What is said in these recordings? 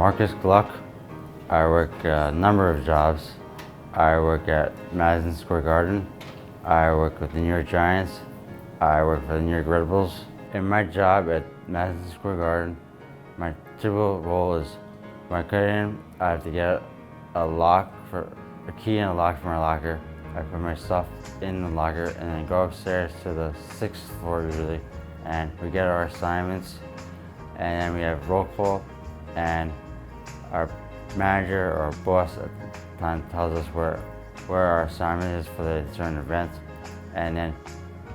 Marcus Gluck. I work a number of jobs. I work at Madison Square Garden. I work with the New York Giants. I work for the New York Red Bulls. In my job at Madison Square Garden, my typical role is when I cut in, I have to get a key and a lock for my locker. I put my stuff in the locker and then go upstairs to the 6th floor usually, and we get our assignments, and then we have roll call, and our manager or boss at the time tells us where our assignment is for the certain event, and then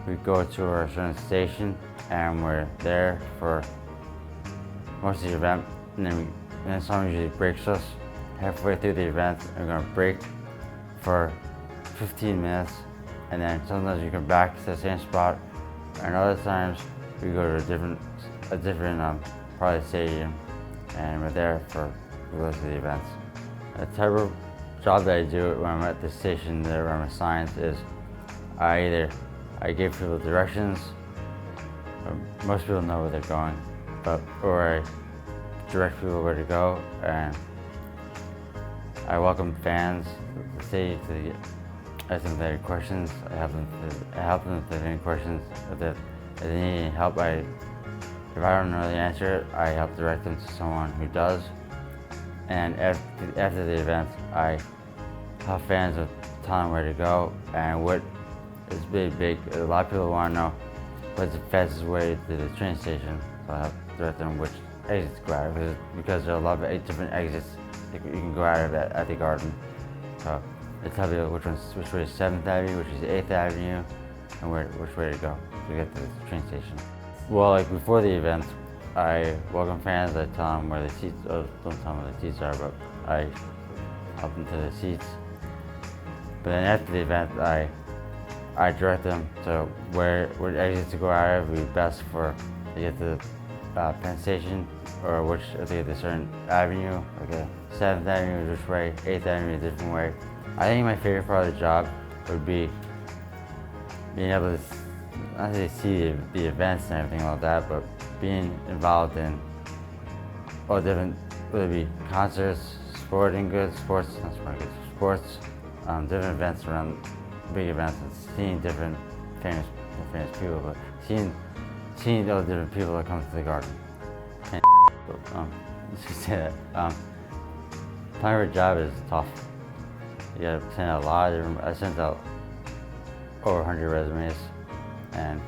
we go to our certain station and we're there for most of the event, and then someone usually breaks us halfway through the event, and we're gonna break for 15 minutes, and then sometimes we come back to the same spot, and other times we go to a different probably stadium, and we're there for the rest of the events. The type of job that I do when I'm at the station where I'm assigned is I give people directions. Most people know where they're going, or I direct people where to go, and I welcome fans to the stage to ask them if they have questions. I help them if they have any questions. If they need any help, if I don't know the answer, I help direct them to someone who does. And after the event, I help fans with telling where to go and what is big. A lot of people want to know what's the fastest way to the train station, so I help direct them which exits to go out of, because there are a lot of 8 different exits you can go out of at the Garden. So they tell you which way is 7th Avenue, which is 8th Avenue, and which way to go to get to the train station. Well, like before the event, I welcome fans. I tell them where the seats. Don't tell them where the seats are, but I help them to the seats. But then after the event, I direct them to which exits to go out of would be best to get to Penn Station, or which if they get to a certain avenue, like 7th Avenue is which way, 8th Avenue is a different way. I think my favorite part of the job would be being able to not to see the events and everything like that, but being involved in all different, whether it be concerts, different events around big events, and seeing different famous people, but seeing all the different people that come to the Garden. And let's just say that. Applying for a job is tough. You gotta send out a lot of different. I sent out over 100 resumes, and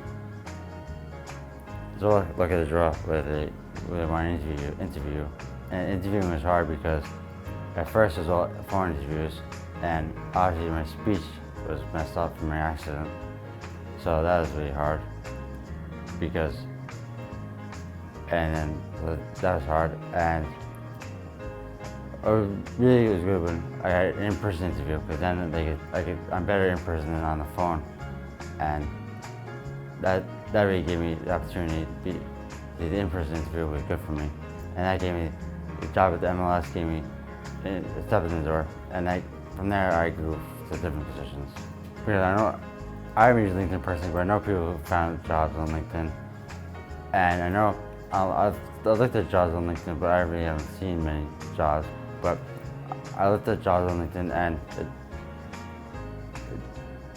it's all luck of the draw whether they want to interview. And interviewing was hard because at first it was all phone interviews, and obviously my speech was messed up from my accident, so that was really hard. That was hard, and really it was good when I had an in-person interview, because then I'm better in person than on the phone, and that really gave me the opportunity the in-person interview was good for me, and that gave me the job at the MLS, gave me a step in the door, and from there I grew to different positions. Because I haven't used LinkedIn personally, but I know people who found jobs on LinkedIn, and I know I've looked at jobs on LinkedIn, but I really haven't seen many jobs. But I looked at jobs on LinkedIn, and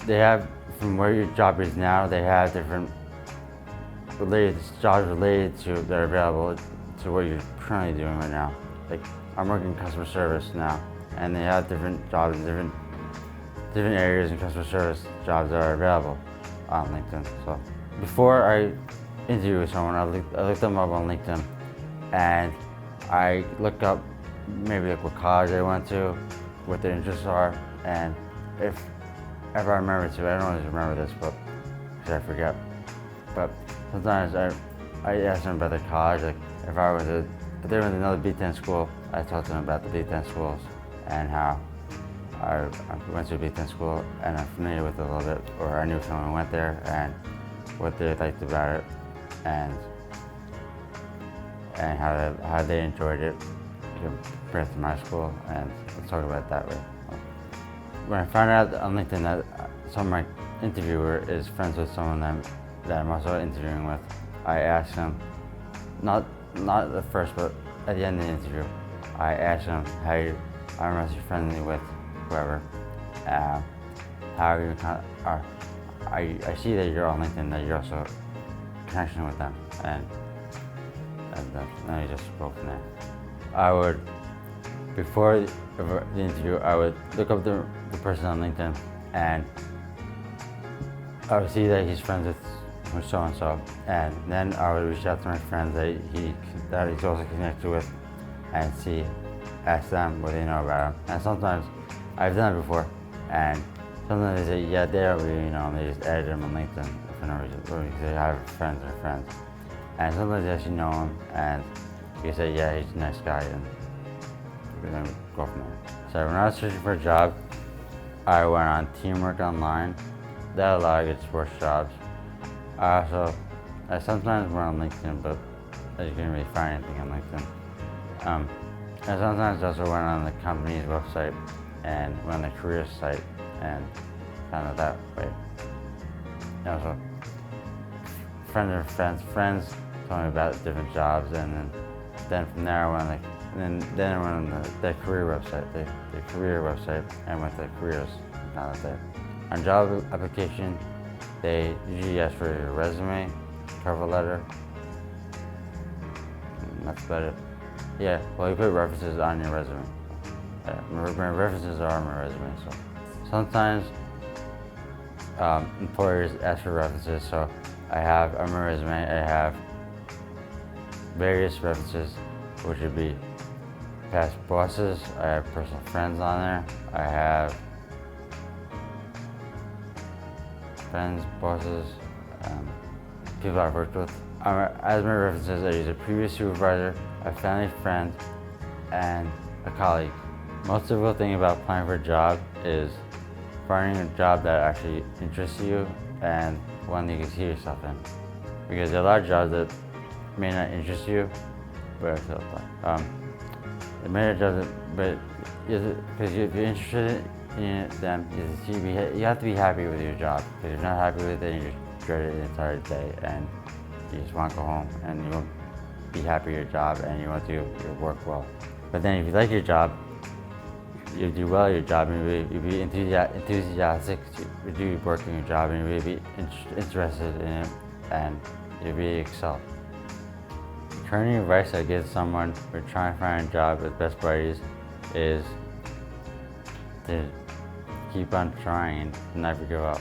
they have, from where your job is now, they have different jobs related to that are available to what you're currently doing right now. Like I'm working customer service now, and they have different jobs in different areas in customer service jobs that are available on LinkedIn. So before I interview with someone, I looked them up on LinkedIn, and I look up maybe like what college they went to, what their interests are, and if I remember to, I don't always remember this, but because I forget. But sometimes I ask them about their college, like if they went to another Big Ten school, I talk to them about the Big Ten schools and how I went to a Big Ten school and I'm familiar with it a little bit, or I knew someone who went there and what they liked about it, and how they enjoyed it compared to my school, and let's talk about it that way. When I found out on LinkedIn that some of my interviewer is friends with someone that I'm also interviewing with, I asked him, not at first, but at the end of the interview, I ask them I'm mostly friendly with whoever. How you I see that you're on LinkedIn, that you're also connection with them, and then I just go from there. I would, before the interview, I would look up the person on LinkedIn, and I would see that he's friends with so and so, and then I would reach out to my friends that he's also connected with, and ask them what they know about him. And sometimes I've done it before, and sometimes they say, yeah, they don't really know, and they just added him on LinkedIn for no reason, because they have friends or friends. And sometimes they actually know him, and you say, yeah, he's a nice guy, and then go from there. So when I was searching for a job, I went on Teamwork Online. They had a lot of good sports jobs. I sometimes went on LinkedIn, but you couldn't really find anything on LinkedIn. And sometimes I also went on the company's website and went on the careers site and found it that way. Also, friends told me about different jobs, and then from there I went on the career website, the career website, and went to careers and found it there. On job application, they usually ask for your resume, cover letter, and that's about it. Yeah, well, you put references on your resume. My references are on my resume, so sometimes employers ask for references, so I have on my resume, I have various references, which would be past bosses, I have personal friends on there, I have friends, bosses, people I've worked with. As my references, I use a previous supervisor, a family friend, and a colleague. Most difficult thing about applying for a job is finding a job that actually interests you and one that you can see yourself in. Because there are a lot of jobs that may not interest you, but still apply. There may not jobs but because if you're interested in it, then you have to be happy with your job. Because if you're not happy with it, you just dread it the entire day, and you just want to go home, and you won't be happy with your job, and you won't do your work well. But then if you like your job, you do well at your job, and you'll be enthusiastic to do work in your job, and you'll really be interested in it, and you'll really excel. Current advice I give someone who is trying to find a job with best buddies is to keep on trying and never give up.